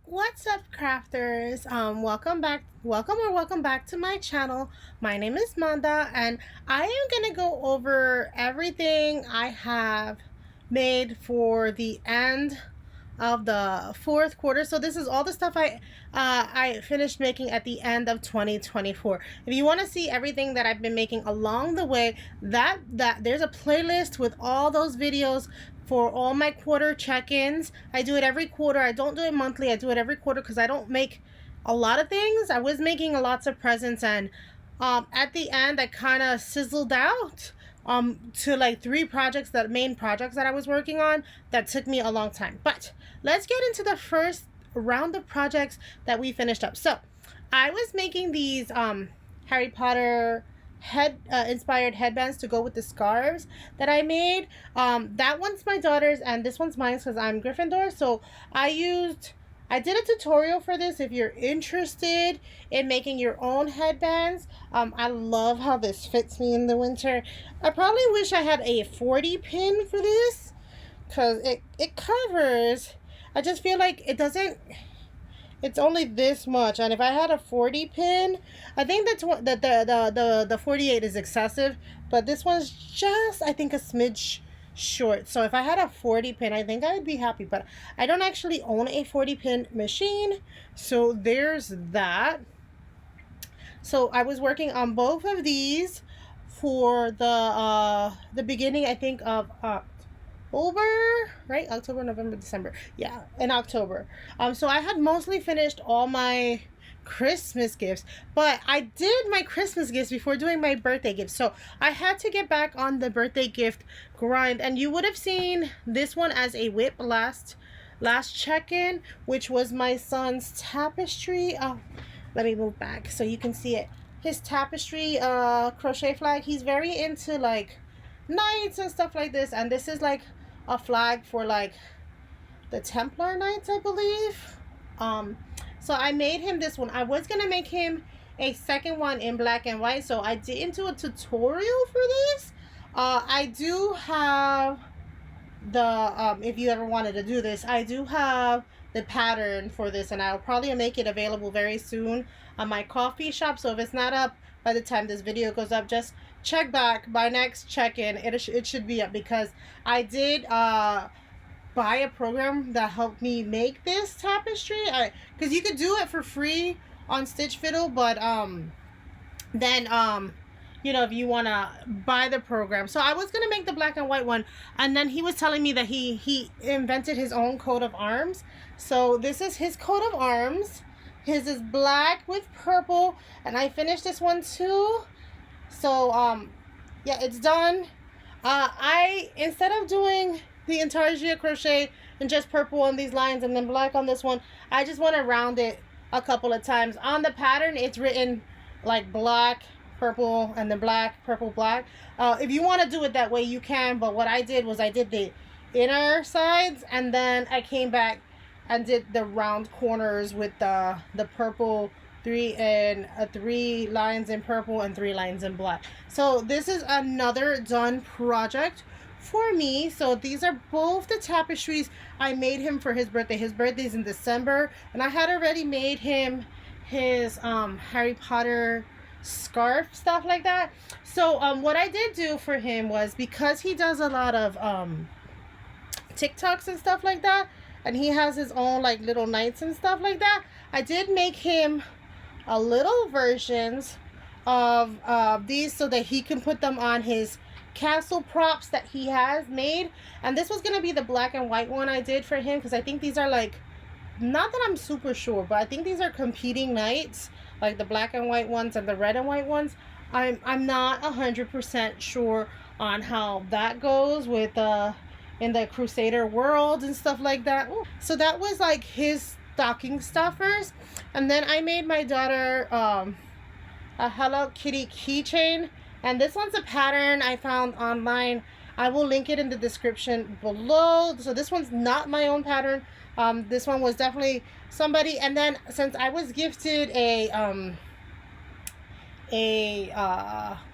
What's up, crafters? Welcome back to my channel. My name is Manda, and I am gonna go over everything I have made for the end of the fourth quarter. So this is all the stuff I finished making at the end of 2024. If you want to see everything that I've been making along the way, that there's a playlist with all those videos for all my quarter check-ins. I do it every quarter. I don't do it monthly. I do it every quarter because I don't make a lot of things. I was making lots of presents, and at the end I kind of sizzled out to like main projects that I was working on that took me a long time. But let's get into the first round of projects that we finished up. So I was making these Harry Potter head inspired headbands to go with the scarves that I made. That one's my daughter's and this one's mine because I'm Gryffindor. So I did a tutorial for this if you're interested in making your own headbands. I love how this fits me in the winter. I probably wish I had a 40 pin for this because it covers. I just feel like it doesn't, it's only this much, and if I had a 40 pin, I think the 48 is excessive, but this one's just, I think, a smidge short. So if I had a 40 pin, I think I would be happy, but I don't actually own a 40 pin machine, so there's that. So I was working on both of these for the beginning, I think, of October, right? October, November, December. Yeah, in October. So I had mostly finished all my Christmas gifts, but I did my Christmas gifts before doing my birthday gifts. So I had to get back on the birthday gift grind, and you would have seen this one as a whip last check-in, which was my son's tapestry. Oh, let me move back so you can see it. His tapestry crochet flag. He's very into like knights and stuff like this, and this is like a flag for like the Templar Knights, I believe. So I made him this one. I was gonna make him a second one in black and white, so I didn't do a tutorial for this. I do have the if you ever wanted to do this, I do have the pattern for this, and I'll probably make it available very soon on my coffee shop. So if it's not up by the time this video goes up, just check back by next check-in. It should be up because I did buy a program that helped me make this tapestry. Because you could do it for free on Stitch Fiddle, but then you know, if you want to buy the program. So I was going to make the black and white one, and then he was telling me that he invented his own coat of arms. So this is his coat of arms. His is black with purple, and I finished this one too. So yeah, it's done. I, instead of doing the entirety of crochet and just purple on these lines and then black on this one, I just want to round it a couple of times. On the pattern, it's written like black, purple, and then black, purple, black. If you want to do it that way, you can, but what I did was I did the inner sides, and then I came back and did the round corners with the purple, three lines in purple and 3 lines in black. So this is another done project for me. So these are both the tapestries I made him for his birthday. His birthday's in December, and I had already made him his Harry Potter scarf, stuff like that. So what I did do for him was, because he does a lot of TikToks and stuff like that, and he has his own like little knights and stuff like that, I did make him a little versions of these so that he can put them on his castle props that he has made. And this was going to be the black and white one I did for him, because I think these are like, not that I'm super sure, but I think these are competing knights, like the black and white ones and the red and white ones. I'm not 100% sure on how that goes with in the Crusader world and stuff like that. Ooh. So that was like his stocking stuffers. And then I made my daughter a Hello Kitty keychain, and this one's a pattern I found online. I will link it in the description below. So this one's not my own pattern. This one was definitely somebody. And then since I was gifted a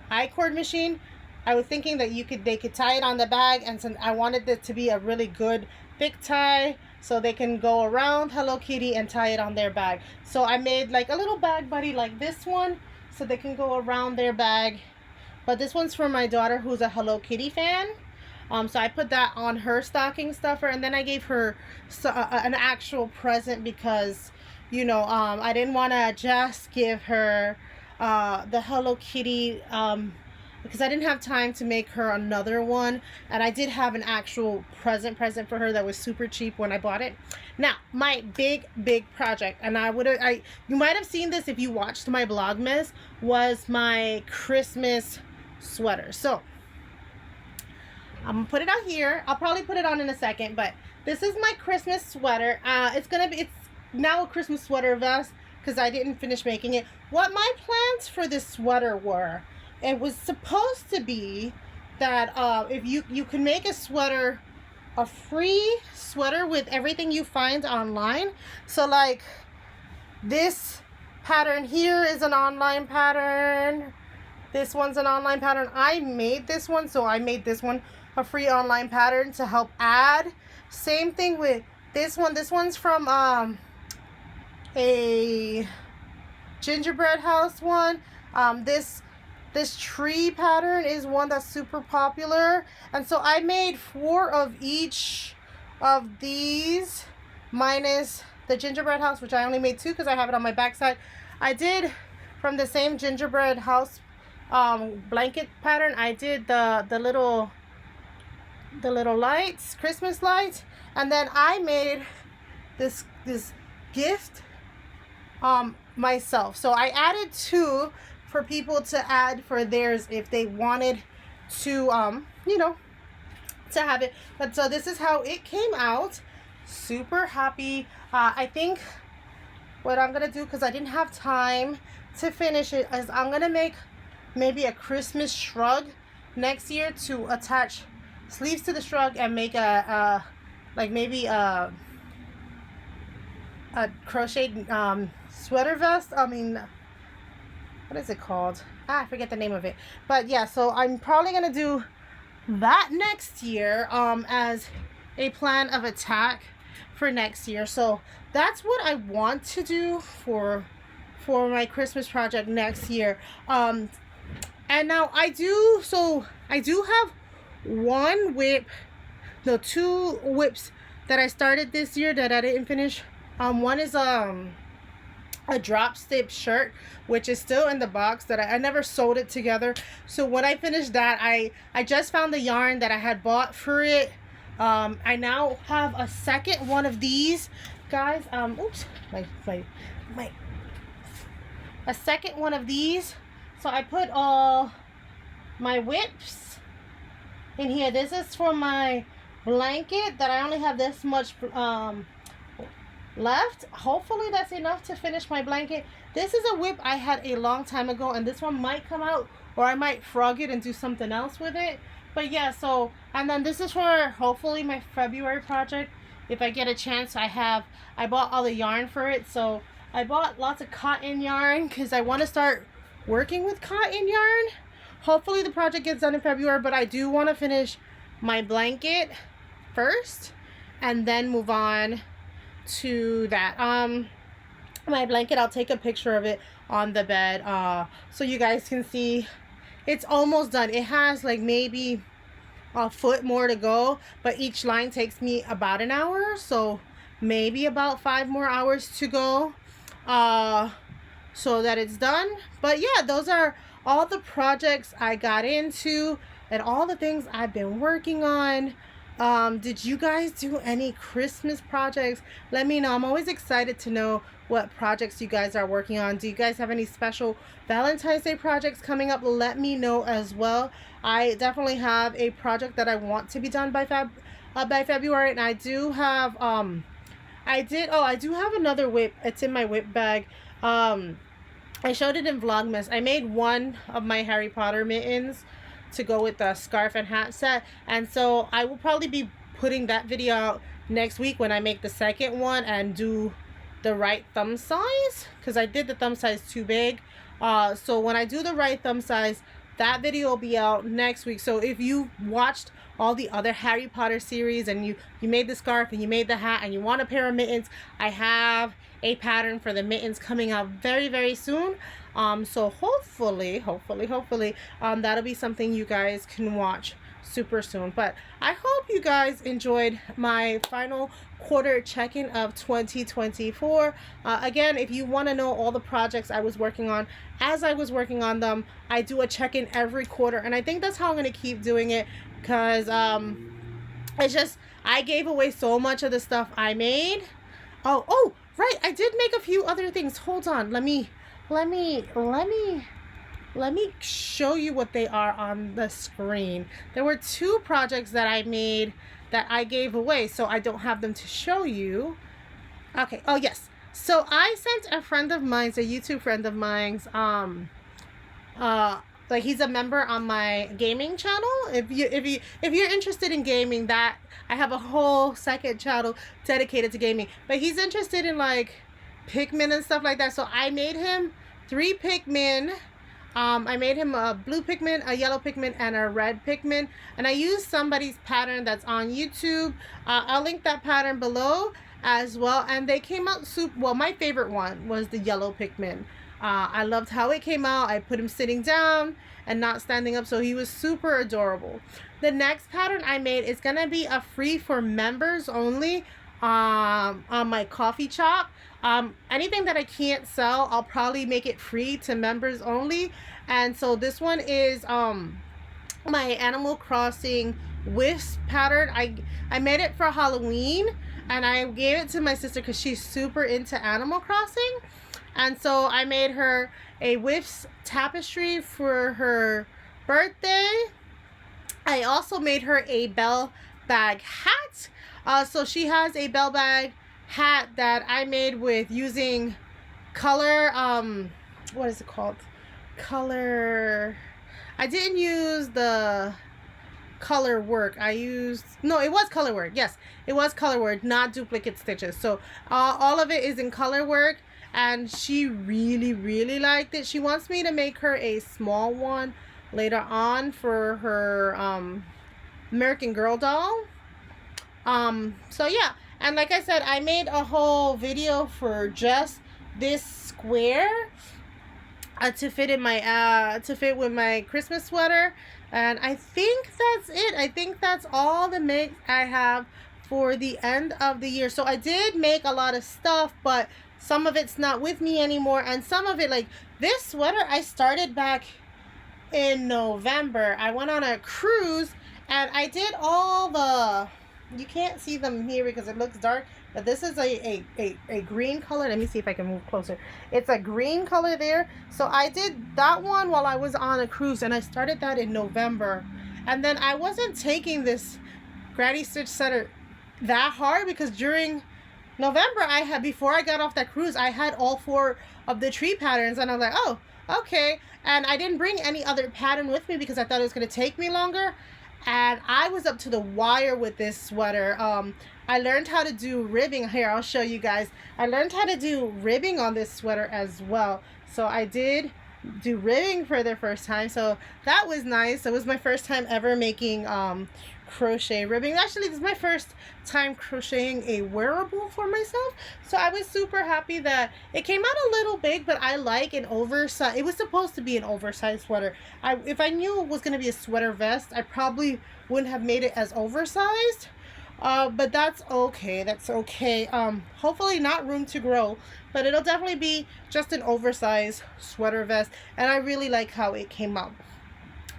I-cord machine, I was thinking that they could tie it on the bag, and since I wanted it to be a really good thick tie, so they can go around Hello Kitty and tie it on their bag. So I made like a little bag buddy like this one, so they can go around their bag. But this one's for my daughter who's a Hello Kitty fan. So I put that on her stocking stuffer, and then I gave her an actual present because, you know, I didn't want to just give her the Hello Kitty because I didn't have time to make her another one, and I did have an actual present for her that was super cheap when I bought it. Now, my big project, and you might have seen this if you watched my Vlogmas, was my Christmas sweater. So I'm gonna put it out here. I'll probably put it on in a second, but this is my Christmas sweater. It's now a Christmas sweater vest because I didn't finish making it. What my plans for this sweater were, it was supposed to be that if you can make a sweater, a free sweater with everything you find online. So like this pattern here is an online pattern. This one's an online pattern. I made this one, so I made this one a free online pattern to help add. Same thing with this one. This one's from a gingerbread house one. This tree pattern is one that's super popular, and so I made 4 of each of these minus the gingerbread house, which I only made 2 because I have it on my backside. I did from the same gingerbread house blanket pattern. I did the little lights, Christmas lights, and then I made this gift myself. So I added 2 for people to add for theirs if they wanted to you know, to have it. But so this is how it came out. Super happy. I think what I'm gonna do, because I didn't have time to finish it, is I'm gonna make maybe a Christmas shrug next year to attach sleeves to the shrug and make a like maybe a crocheted sweater vest. I mean, what is it called? I forget the name of it. But yeah, so I'm probably gonna do that next year as a plan of attack for next year. So that's what I want to do for my Christmas project next year. And now I do have 2 whips that I started this year that I didn't finish. One is a drop stitch shirt, which is still in the box that I never sewed it together. So when I finished that, I just found the yarn that I had bought for it. I now have a second one of these, guys. Oops, a second one of these. So I put all my whips in here. This is for my blanket that I only have this much left. Hopefully that's enough to finish my blanket. This is a whip I had a long time ago, and this one might come out, or I might frog it and do something else with it. But yeah, so, and then this is for hopefully my February project. If I get a chance, I bought all the yarn for it. So I bought lots of cotton yarn because I want to start working with cotton yarn. Hopefully the project gets done in February, but I do want to finish my blanket first and then move on to that. My blanket, I'll take a picture of it on the bed so you guys can see. It's almost done. It has like maybe a foot more to go, but each line takes me about an hour, so maybe about 5 more hours to go so that it's done. But yeah, those are all the projects I got into and all the things I've been working on. Did you guys do any Christmas projects? Let me know. I'm always excited to know what projects you guys are working on. Do you guys have any special Valentine's Day projects coming up? Let me know as well. I definitely have a project that I want to be done by February, and I do have I do have another whip. It's in my whip bag. I showed it in Vlogmas. I made one of my Harry Potter mittens to go with the scarf and hat set, and so I will probably be putting that video out next week when I make the second one and do the right thumb size, because I did the thumb size too big. So when I do the right thumb size, that video will be out next week. So if you watched all the other Harry Potter series, and you made the scarf and you made the hat and you want a pair of mittens, I have a pattern for the mittens coming out very, very soon. So hopefully, that'll be something you guys can watch super soon. But I hope you guys enjoyed my final quarter check-in of 2024. Again, if you want to know all the projects I was working on as I was working on them, I do a check-in every quarter, and I think that's how I'm going to keep doing it, because it's just, I gave away so much of the stuff I made. Oh right, I did make a few other things. Hold on, let me show you what they are on the screen. There were 2 projects that I made that I gave away, so I don't have them to show you. Okay, oh yes. So I sent a friend of mine's, a YouTube friend of mine's, like he's a member on my gaming channel. If you're interested in gaming, that I have a whole second channel dedicated to gaming. But he's interested in like Pikmin and stuff like that. So I made him 3 Pikmin. I made him a blue Pikmin, a yellow Pikmin, and a red Pikmin. And I used somebody's pattern that's on YouTube. I'll link that pattern below as well. And they came out super well. My favorite one was the yellow Pikmin. I loved how it came out. I put him sitting down and not standing up, so he was super adorable. The next pattern I made is gonna be a free for members only on my coffee shop. Anything that I can't sell, I'll probably make it free to members only. And so this one is my Animal Crossing Wisp pattern. I made it for Halloween, and I gave it to my sister because she's super into Animal Crossing. And so I made her a Wisp tapestry for her birthday. I also made her a bell bag hat. So she has a bell bag hat that I made with using color, what is it called? Color, I didn't use the color work. No, it was color work. Yes, it was color work, not duplicate stitches. So all of it is in color work, and she really liked it. She wants me to make her a small one later on for her American Girl doll. So yeah, and like I said, I made a whole video for just this square to fit in my to fit with my Christmas sweater. And I think that's it. I think that's all the makes I have for the end of the year. So I did make a lot of stuff, but some of it's not with me anymore, and some of it, like this sweater, I started back in November. I went on a cruise, and I did all the, you can't see them here because it looks dark, but this is a green color. Let me see if I can move closer. It's a green color there. So I did that one while I was on a cruise, and I started that in November. And then I wasn't taking this Granny Stitch sweater that hard because during November, before I got off that cruise, I had all 4 of the tree patterns, and I was like, oh, okay. And I didn't bring any other pattern with me because I thought it was going to take me longer. And I was up to the wire with this sweater. I learned how to do ribbing. Here, I'll show you guys. I learned how to do ribbing on this sweater as well. So I did do ribbing for the first time. So that was nice. It was my first time ever making crochet ribbing. Actually, this is my first time crocheting a wearable for myself, so I was super happy that it came out a little big, but I like an oversized. It was supposed to be an oversized sweater. If I knew it was going to be a sweater vest, I probably wouldn't have made it as oversized, but that's okay. That's okay. Hopefully not room to grow, but it'll definitely be just an oversized sweater vest, and I really like how it came out.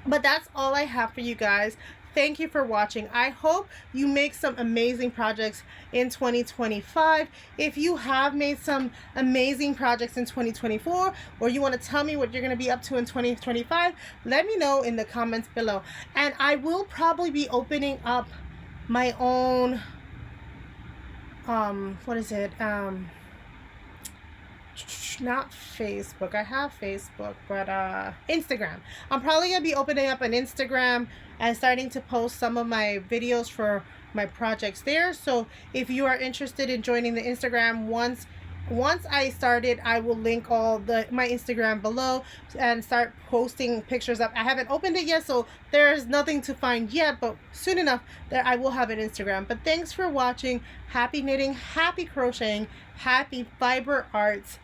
But that's all I have for you guys. Thank you for watching. I hope you make some amazing projects in 2025. If you have made some amazing projects in 2024, or you want to tell me what you're going to be up to in 2025, let me know in the comments below. And I will probably be opening up my own, what is it? Not Facebook. I have Facebook, but Instagram. I'm probably gonna be opening up an Instagram and starting to post some of my videos for my projects there. So if you are interested in joining the Instagram once once I started, I will link all my Instagram below and start posting pictures up. I haven't opened it yet, so there's nothing to find yet, but soon enough that I will have an Instagram. But thanks for watching. Happy knitting, happy crocheting, happy fiber arts.